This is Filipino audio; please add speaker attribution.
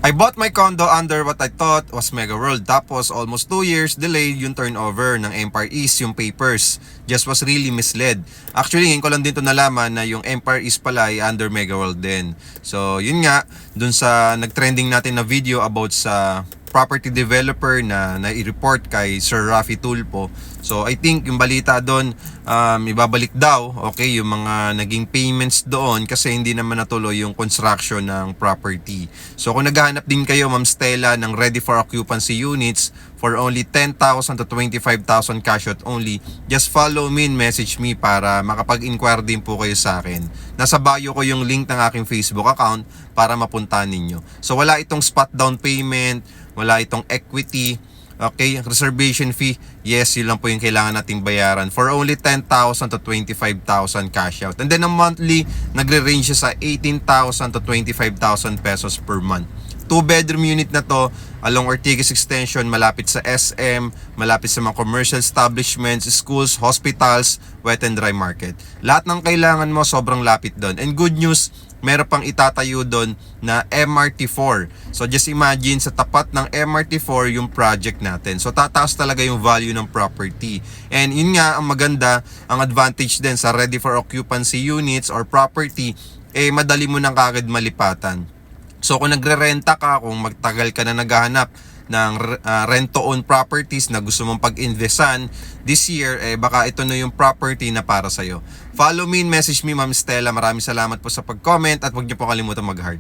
Speaker 1: I bought my condo under what I thought was Mega World. Tapos almost 2 years delayed yung turnover ng Empire East, yung papers. Just was really misled. Actually, ngayon ko lang din to nalaman na yung Empire East pala ay under Mega World din. So yun nga, dun sa nagtrending natin na video about sa property developer na nai-report kay Sir Rafi Tulpo. So I think yung balita doon, ibabalik daw, okay, yung mga naging payments doon kasi hindi naman natuloy yung construction ng property. So kung naghahanap din kayo, Ma'am Stella, ng ready for occupancy units for only 10,000 to 25,000 cash out only, just follow me and message me para makapag-inquire din po kayo sa akin. Nasa bio ko yung link ng aking Facebook account para mapuntahan ninyo. So wala itong spot down payment, wala itong equity, okay, reservation fee, yes, yun lang po yung kailangan nating bayaran for only 10,000 to 25,000 cash out. And then ang monthly, nagre-range siya sa 18,000 to 25,000 pesos per month. 2-bedroom unit na to along Ortigas Extension, malapit sa SM, malapit sa mga commercial establishments, schools, hospitals, wet and dry market. Lahat ng kailangan mo, sobrang lapit doon. And good news, meron pang itatayo doon na MRT4. So just imagine, sa tapat ng MRT4 yung project natin. So tataas talaga yung value ng property. And yun nga, ang maganda, ang advantage din sa ready for occupancy units or property, madali mo nang kagad malipatan. So kung nagre-renta ka, kung magtagal ka na naghahanap ng rent-to-own properties na gusto mong pag-investan this year, baka ito na yung property na para sa'yo. Follow me and message me, Ma'am Stella. Maraming salamat po sa pag-comment at huwag niyo po kalimutan mag-heart.